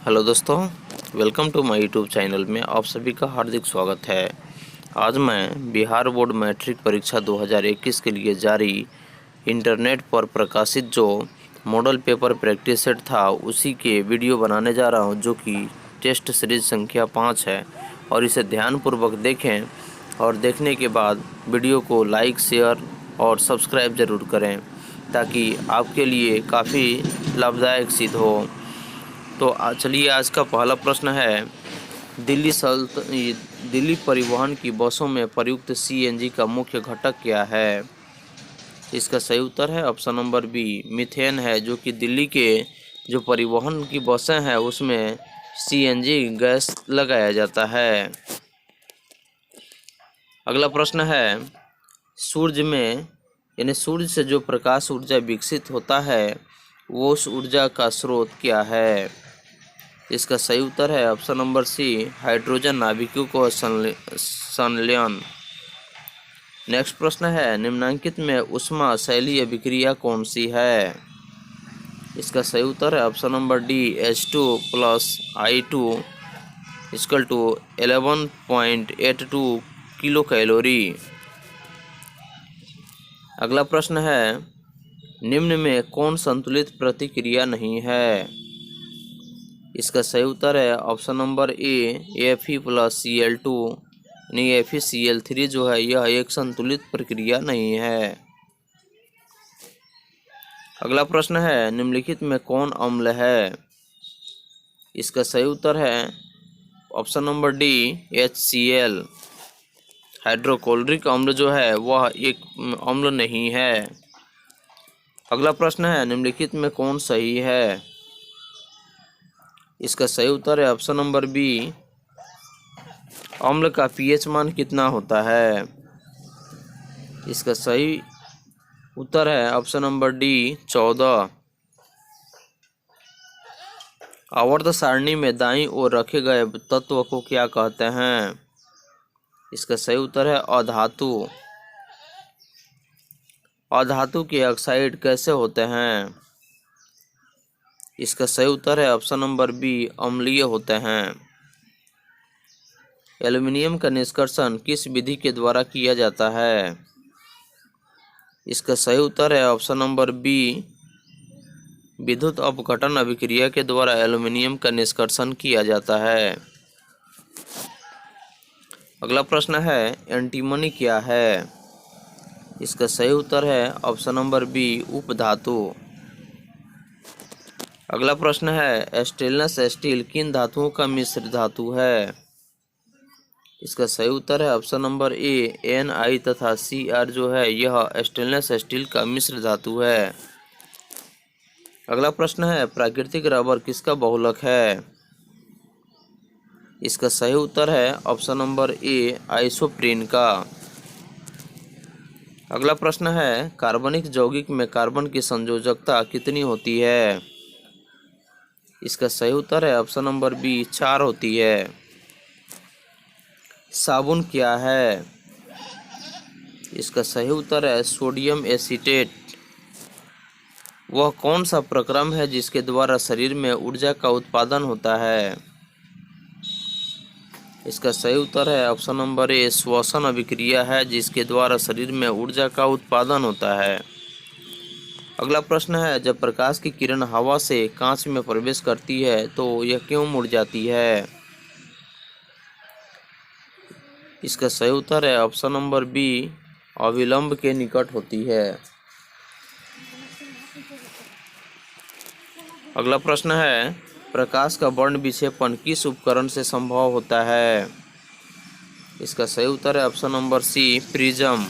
Hello दोस्तों, welcome to my YouTube channel में आप सभी का हार्दिक स्वागत है। आज मैं बिहार बोर्ड मैट्रिक परीक्षा 2021 के लिए जारी इंटरनेट पर प्रकाशित जो मॉडल पेपर प्रैक्टिस सेट था उसी के वीडियो बनाने जा रहा हूं, जो कि टेस्ट सीरीज संख्या 5 है। और इसे ध्यानपूर्वक देखें और देखने के बाद वीडियो को लाइक, शेयर और सब्सक्राइब ज़रूर करें ताकि आपके लिए काफ़ी लाभदायक सिद्ध हो। तो चलिए, आज का पहला प्रश्न है, दिल्ली परिवहन की बसों में प्रयुक्त सीएनजी का मुख्य घटक क्या है? इसका सही उत्तर है ऑप्शन नंबर बी, मीथेन है, जो कि दिल्ली के जो परिवहन की बसें हैं उसमें सीएनजी गैस लगाया जाता है। अगला प्रश्न है, सूर्य में यानी सूर्य से जो प्रकाश ऊर्जा विकसित होता है वो उस ऊर्जा का स्रोत क्या है? इसका सही उत्तर है ऑप्शन नंबर सी, हाइड्रोजन नाभिकों को संलयन। नेक्स्ट प्रश्न है, निम्नलिखित में ऊष्मा शैलीय अभिक्रिया कौन सी है? इसका सही उत्तर है option number D, H2 plus I2 equal to 11.82 kilocalorie. अगला प्रश्न है, निम्न में कौन संतुलित प्रतिक्रिया नहीं है? इसका सही उत्तर है option number A, Fe plus Cl2 यानी FeCl3 जो है यह एक संतुलित प्रक्रिया नहीं है। अगला प्रश्न है, निम्नलिखित में कौन अम्ल है? इसका सही उत्तर है option number D, HCl। Hydrochloric अम्ल जो है वह एक अम्ल नहीं है। अगला प्रश्न है, निम्नलिखित में कौन सही है? इसका सही उत्तर है ऑप्शन नंबर बी, अम्ल का पीएच मान कितना होता है? इसका सही उत्तर है ऑप्शन नंबर डी, 14। आवर्त सारणी में दाईं ओर रखे गए तत्व को क्या कहते हैं? इसका सही उत्तर है अधातु। अधातु के ऑक्साइड कैसे होते हैं? इसका सही उत्तर है ऑप्शन नंबर बी, अम्लीय होते हैं। एल्युमिनियम का निष्कर्षण किस विधि के द्वारा किया जाता है? इसका सही उत्तर है ऑप्शन नंबर बी, विद्युत अपघटन अभिक्रिया के द्वारा एल्युमिनियम का निष्कर्षण किया जाता है। अगला प्रश्न है, एंटीमनी क्या है? इसका सही उत्तर है ऑप्शन नंबर बी, उपधातु। अगला प्रश्न है, स्टेनलेस स्टील किन धातुओं का मिश्र धातु है? इसका सही उत्तर है ऑप्शन नंबर ए, Ni तथा Cr जो है यह स्टेनलेस स्टील का मिश्र धातु है। अगला प्रश्न है, प्राकृतिक रबर किसका बहुलक है? इसका सही उत्तर है ऑप्शन नंबर ए, आइसोप्रीन का। अगला प्रश्न है, कार्बनिक यौगिक में कार्बन की संयोजकता कितनी होती है? इसका सही उत्तर है ऑप्शन नंबर बी, 4 होती है। साबुन क्या है? इसका सही उत्तर है सोडियम एसीटेट। वह कौन सा प्रक्रम है जिसके द्वारा शरीर में ऊर्जा का उत्पादन होता है? इसका सही उत्तर है ऑप्शन नंबर ए, श्वसन अभिक्रिया है जिसके द्वारा शरीर में ऊर्जा का उत्पादन होता है। अगला प्रश्न है, जब प्रकाश की किरण हवा से कांच में प्रवेश करती है तो यह क्यों मुड़ जाती है? इसका सही उत्तर है ऑप्शन नंबर बी, अभिलंब के निकट होती है। अगला प्रश्न है, प्रकाश का वर्ण विक्षेपण किस उपकरण से संभव होता है? इसका सही उत्तर है ऑप्शन नंबर सी, प्रिज्म।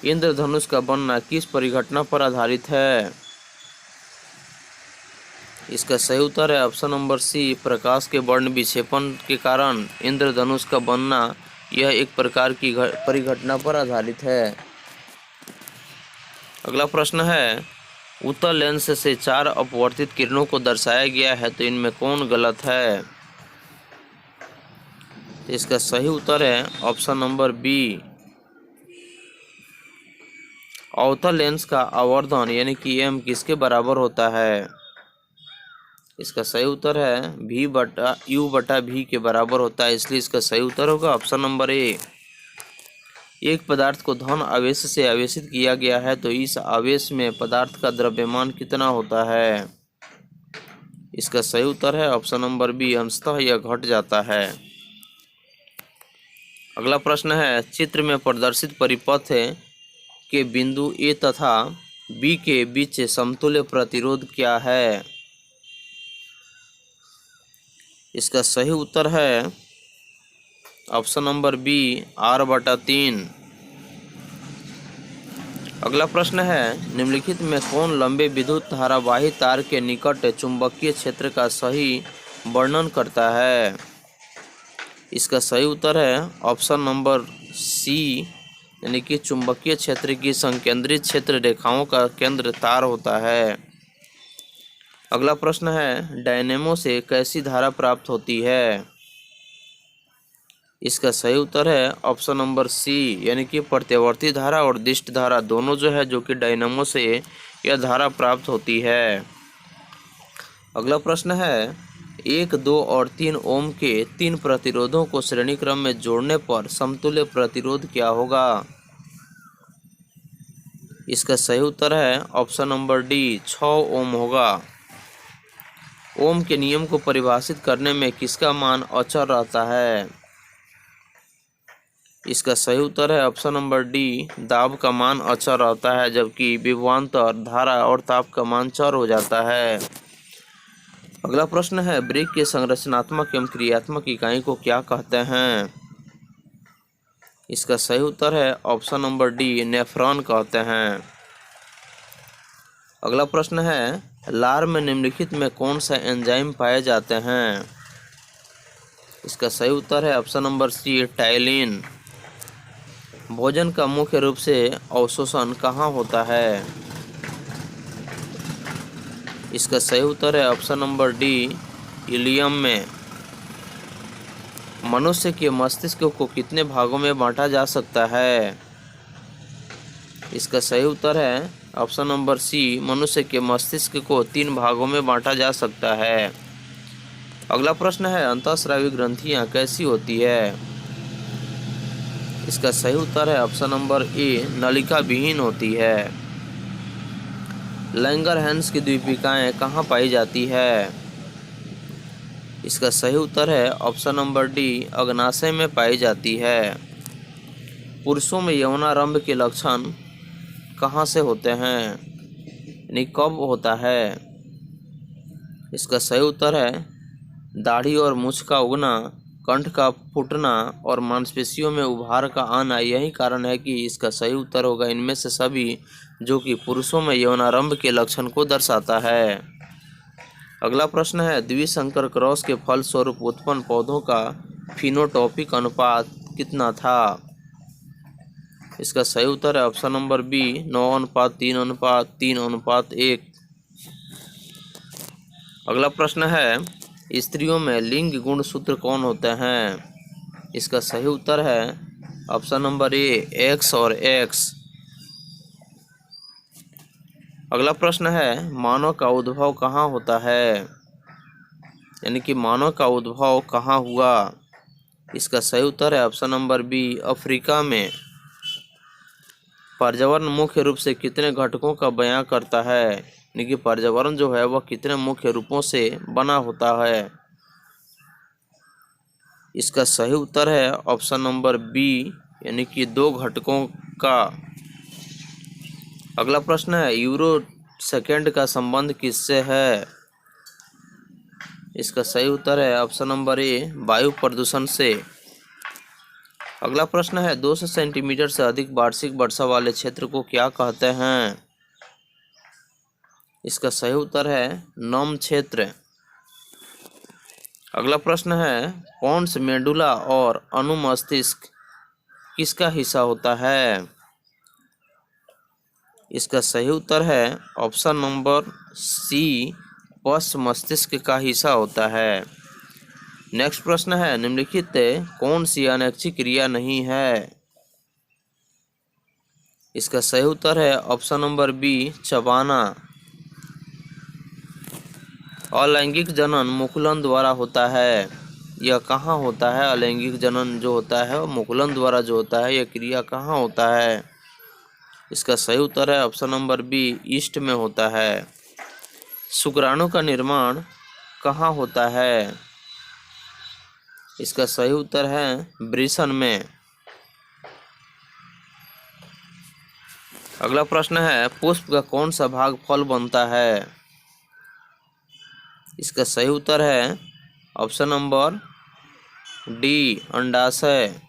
इंद्रधनुष का बनना किस परिघटना पर आधारित है? इसका सही उत्तर है ऑप्शन नंबर सी, प्रकाश के वर्ण विक्षेपण के कारण इंद्रधनुष का बनना यह एक प्रकार की परिघटना पर आधारित है। अगला प्रश्न है, उत्तल लेंस से 4 अपवर्तित किरणों को दर्शाया गया है तो इनमें कौन गलत है? तो इसका सही उत्तर है ऑप्शन नंबर बी, अवतल लेंस का आवर्धन यानी कि m किसके बराबर होता है? इसका सही उत्तर है भी बटा यू बटा भी के बराबर होता है, इसलिए इसका सही उत्तर होगा ऑप्शन नंबर ए। एक पदार्थ को धन आवेश से आवेशित किया गया है तो इस आवेश में पदार्थ का द्रव्यमान कितना होता है? इसका सही उत्तर है ऑप्शन नंबर बी, अंशतः यह घट जाता है। अगला प्रश्न है, चित्र में प्रदर्शित परिपथ के बिंदु ए तथा बी के बीच समतुल्य प्रतिरोध क्या है? इसका सही उत्तर है ऑप्शन नंबर बी, R/3। अगला प्रश्न है, निम्नलिखित में कौन लंबे विद्युत धारावाही तार के निकट चुंबकीय क्षेत्र का सही वर्णन करता है? इसका सही उत्तर है ऑप्शन नंबर सी, यानी कि चुंबकीय क्षेत्र की संकेंद्रित क्षेत्र रेखाओं का केंद्र तार होता है। अगला प्रश्न है, डायनेमो से कैसी धारा प्राप्त होती है? इसका सही उत्तर है ऑप्शन नंबर सी, यानी कि प्रत्यावर्ती धारा और दिष्ट धारा दोनों जो है, जो कि डायनेमो से यह धारा प्राप्त होती है। अगला प्रश्न है, 1, 2 और 3 ओम के 3 प्रतिरोधों को श्रेणी क्रम में जोड़ने पर समतुल्य प्रतिरोध क्या होगा? इसका सही उत्तर है ऑप्शन नंबर डी, 6 ओम होगा। ओम के नियम को परिभाषित करने में किसका मान अचर रहता है? इसका सही उत्तर है ऑप्शन नंबर डी, दाब का मान अचर रहता है, जबकि विभवांतर, धारा और ताप का मान चर हो जाता है। अगला प्रश्न है, ब्रेक के संरचनात्मक एवं क्रियात्मक इकाई को क्या कहते हैं? इसका सही उत्तर है ऑप्शन नंबर डी, नेफ्रॉन कहते हैं। अगला प्रश्न है, लार में निम्नलिखित में कौन सा एंजाइम पाए जाते हैं? इसका सही उत्तर है ऑप्शन नंबर सी, टाइलिन। भोजन का मुख्य रूप से अवशोषण कहाँ होता है? इसका सही उत्तर है ऑप्शन नंबर डी, इलियम में। मनुष्य के मस्तिष्क को कितने भागों में बांटा जा सकता है? इसका सही उत्तर है ऑप्शन नंबर सी, मनुष्य के मस्तिष्क को 3 भागों में बांटा जा सकता है। अगला प्रश्न है, अंतःस्रावी ग्रंथियां कैसी होती है? इसका सही उत्तर है ऑप्शन नंबर ए, नलिका विहीन होती है। लैंगरहैंस की द्वीपिकाएं कहाँ पाई जाती है? इसका सही उत्तर है ऑप्शन नंबर डी, अग्नाशय में पाई जाती है। पुरुषों में यौनारंभ के लक्षण कहाँ से होते हैं, यानी कब होता है? इसका सही उत्तर है दाढ़ी और मूंछ का उगना, कंठ का फूटना और मांसपेशियों में उभार का आना। यही कारण है कि इसका सही उत्तर होगा इनमें से सभी, जो कि पुरुषों में यौनारंभ के लक्षण को दर्शाता है। अगला प्रश्न है, द्विसंकर क्रॉस के फलस्वरूप उत्पन्न पौधों का फिनोटॉपिक अनुपात कितना था? इसका सही उत्तर है ऑप्शन नंबर बी, 9:3:3:1। अगला प्रश्न है, स्त्रियों में लिंग गुणसूत्र कौन होते हैं? इसका सही उत्तर है ऑप्शन नंबर ए, एक्स और एक्स। अगला प्रश्न है, मानव का उद्भव कहाँ होता है, यानी कि मानव का उद्भव कहाँ हुआ? इसका सही उत्तर है ऑप्शन नंबर बी, अफ्रीका में। पर्यावरण मुख्य रूप से कितने घटकों का बयां करता है, यानी कि पर्यावरण जो है वह कितने मुख्य रूपों से बना होता है? इसका सही उत्तर है ऑप्शन नंबर बी, यानी कि 2 घटकों का। अगला प्रश्न है, यूरो सेकेंड का संबंध किससे है? इसका सही उत्तर है ऑप्शन नंबर ए, वायु प्रदूषण से। अगला प्रश्न है, 200 सेंटीमीटर से अधिक वार्षिक वर्षा वाले क्षेत्र को क्या कहते हैं? इसका सही उत्तर है नम क्षेत्र। अगला प्रश्न है, पोन्स मेडुला और अनुमस्तिष्क किसका हिस्सा होता है? इसका सही उत्तर है ऑप्शन नंबर सी, पश्च मस्तिष्क का हिस्सा होता है। नेक्स्ट प्रश्न है, निम्नलिखित कौन सी अनैच्छिक क्रिया नहीं है? इसका सही उत्तर है ऑप्शन नंबर बी, चबाना। अलैंगिक जनन मुकुलन द्वारा होता है। यह कहाँ होता है? अलैंगिक जनन जो होता है वो मुकुलन द्वारा जो होता है, यह क्रिया कहाँ होता है? इसका सही उत्तर है ऑप्शन नंबर बी, ईस्ट में होता है। शुक्राणु का निर्माण कहाँ होता है? इसका सही उत्तर है वृषण में। अगला प्रश्न है, पुष्प का कौन सा भाग फल बनता है? इसका सही उत्तर है ऑप्शन नंबर डी, अंडाशय।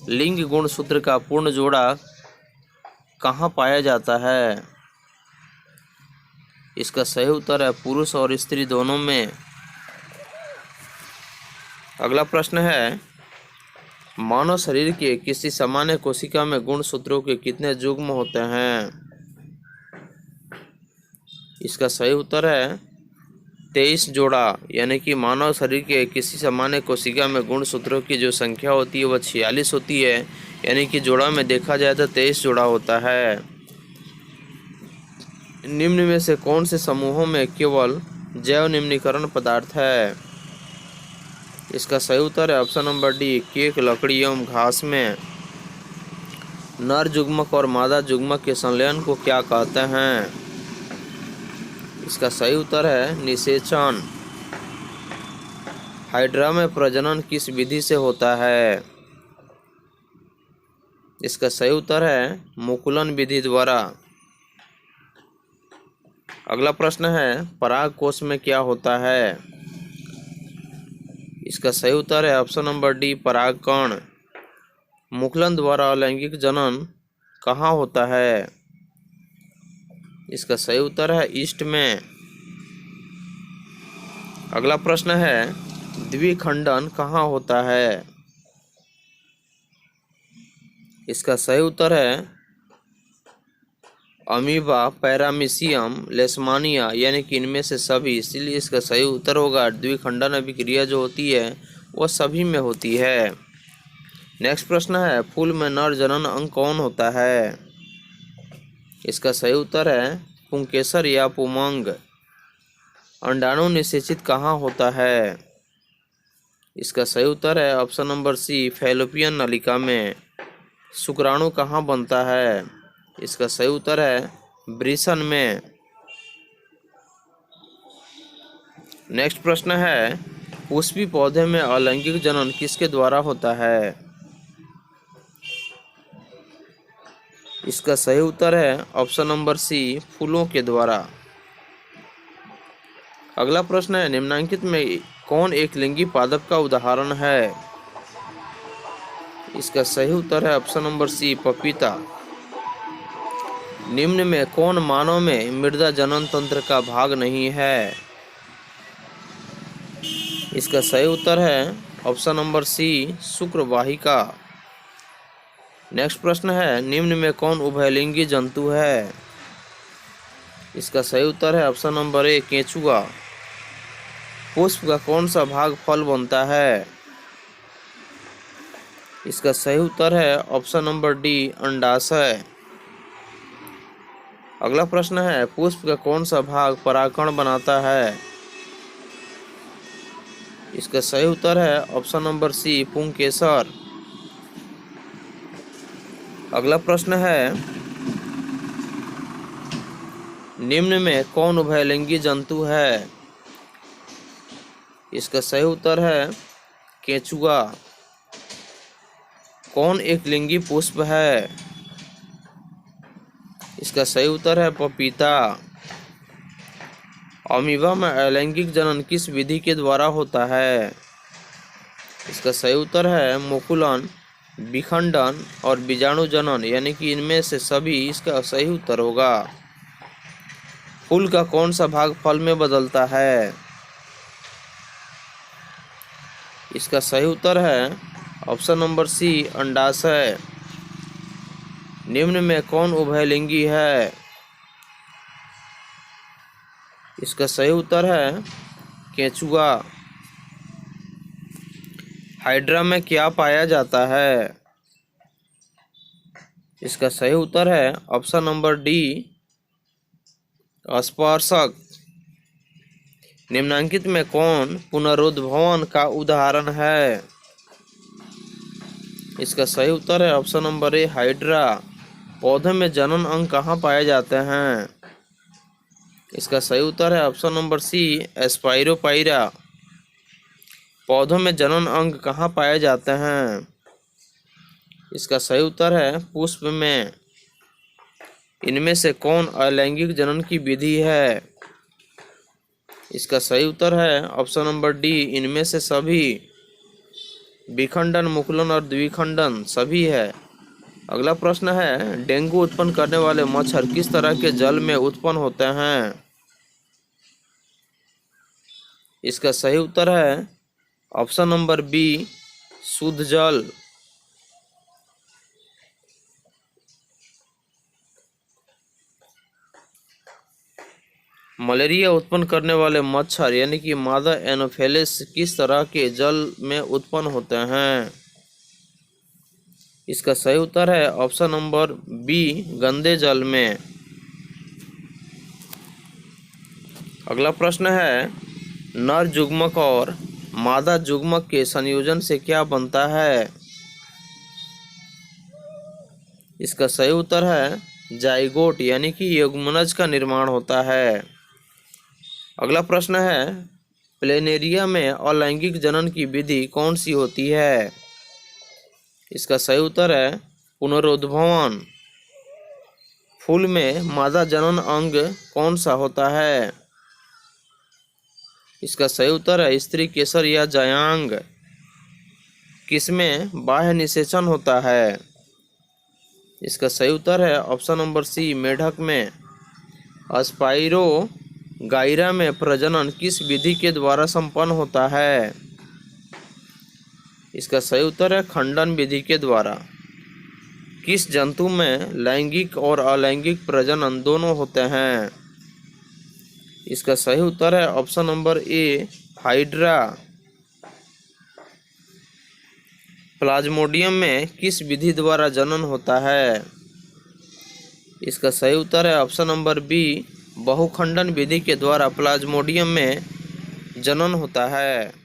लिंग गुणसूत्र का पूर्ण जोड़ा कहाँ पाया जाता है? इसका सही उत्तर है पुरुष और स्त्री दोनों में। अगला प्रश्न है, मानव शरीर के किसी सामान्य कोशिका में गुणसूत्रों के कितने युग्म होते हैं? इसका सही उत्तर है 23 जोड़ा, यानी कि मानव शरीर के किसी सामान्य कोशिका में गुणसूत्रों की जो संख्या होती है वह 46 होती है, यानी कि जोड़ा में देखा जाए तो 23 जोड़ा होता है। निम्न में से कौन से समूहों में केवल जैव निम्नीकरण पदार्थ है? इसका सही उत्तर है ऑप्शन नंबर डी, केक, लकड़ी एवं घास में। नर युग्मक और मादा युग्मक के संलयन को क्या कहते हैं? इसका सही उत्तर है निषेचन। हाइड्रा में प्रजनन किस विधि से होता है? इसका सही उत्तर है मुकुलन विधि द्वारा। अगला प्रश्न है, पराग कोश में क्या होता है? इसका सही उत्तर है ऑप्शन नंबर डी, परागकण। मुकुलन द्वारा अलैंगिक जनन कहाँ होता है? इसका सही उत्तर है ईस्ट में। अगला प्रश्न है, द्विखंडन कहाँ होता है? इसका सही उत्तर है अमीबा, पैरामीशियम, लेशमानिया, यानी कि इनमें से सभी। इसलिए इसका सही उत्तर होगा द्विखंडन अभिक्रिया जो होती है वह सभी में होती है। नेक्स्ट प्रश्न है, फूल में नर जनन अंग कौन होता है? इसका सही उत्तर है पुंकेसर या पुमंग। अंडाणु निषेचित कहाँ होता है? इसका सही उत्तर है ऑप्शन नंबर सी, फैलोपियन नलिका में। शुक्राणु कहाँ बनता है? इसका सही उत्तर है वृषण में। नेक्स्ट प्रश्न है, पुष्पी पौधे में अलैंगिक जनन किसके द्वारा होता है? इसका सही उत्तर है ऑप्शन नंबर सी, फूलों के द्वारा। अगला प्रश्न है, निम्नलिखित में कौन एक लिंगी पादप का उदाहरण है? इसका सही उत्तर है ऑप्शन नंबर सी, पपीता। निम्न में कौन मानव में मृदा जनन तंत्र का भाग नहीं है? इसका सही उत्तर है ऑप्शन नंबर सी, शुक्रवाहिका। नेक्स्ट प्रश्न है, निम्न में कौन उभयलिंगी जंतु है? इसका सही उत्तर है ऑप्शन नंबर ए, केंचुआ। पुष्प का कौन सा भाग फल बनता है? इसका सही उत्तर है ऑप्शन नंबर डी, अंडाशय। अगला प्रश्न है, पुष्प का कौन सा भाग परागकण बनाता है? इसका सही उत्तर है ऑप्शन नंबर सी, पुंकेसर। अगला प्रश्न है, निम्न में कौन उभयलिंगी जंतु है? इसका सही उत्तर है केंचुआ। कौन एक लिंगी पुष्प है? इसका सही उत्तर है पपीता। अमीबा में अलैंगिक जनन किस विधि के द्वारा होता है? इसका सही उत्तर है मुकुलन, विखंडन और बीजाणु जनन, यानी कि इनमें से सभी। इसका सही उत्तर होगा। फूल का कौन सा भाग फल में बदलता है? इसका सही उत्तर है ऑप्शन नंबर सी, अंडाशय। निम्न में कौन उभयलिंगी है? इसका सही उत्तर है केंचुआ। हाइड्रा में क्या पाया जाता है? इसका सही उत्तर है ऑप्शन नंबर डी, स्पर्शक। निम्नलिखित में कौन पुनरुद्भवन का उदाहरण है? इसका सही उत्तर है ऑप्शन नंबर ए, हाइड्रा। पौधे में जनन अंग कहाँ पाए जाते हैं? इसका सही उत्तर है ऑप्शन नंबर सी, एस्पाइरोपाइरा। पौधों में जनन अंग कहाँ पाए जाते हैं? इसका सही उत्तर है पुष्प में। इनमें से कौन अलैंगिक जनन की विधि है? इसका सही उत्तर है ऑप्शन नंबर डी, इनमें से सभी। विखंडन, मुकुलन और द्विखंडन सभी है। अगला प्रश्न है, डेंगू उत्पन्न करने वाले मच्छर किस तरह के जल में उत्पन्न होते हैं? इसका सही उत्तर है ऑप्शन नंबर बी, शुद्ध जल। मलेरिया उत्पन्न करने वाले मच्छर यानी कि मादा एनोफेलिस किस तरह के जल में उत्पन्न होते हैं? इसका सही उत्तर है ऑप्शन नंबर बी, गंदे जल में। अगला प्रश्न है, नर जुग्मक और मादा जुग्मक के संयोजन से क्या बनता है? इसका सही उत्तर है जाइगोट यानी कि युग्मनज का निर्माण होता है। अगला प्रश्न है, प्लेनेरिया में अलैंगिक जनन की विधि कौन सी होती है? इसका सही उत्तर है पुनरुद्भवन। फूल में मादा जनन अंग कौन सा होता है? इसका सही उत्तर है स्त्री केसर या जायांग। किसमें बाह्य निषेचन होता है? इसका सही उत्तर है ऑप्शन नंबर सी, मेढक में। स्पाइरो गायरा में प्रजनन किस विधि के द्वारा संपन्न होता है? इसका सही उत्तर है खंडन विधि के द्वारा। किस जंतु में लैंगिक और अलैंगिक प्रजनन दोनों होते हैं? इसका सही उत्तर है option number A, hydra. Plasmodium में किस विधि द्वारा जनन होता है? इसका सही उत्तर है ऑप्शन नंबर बी, बहुखंडन विधि के द्वारा प्लाज्मोडियम में जनन होता है।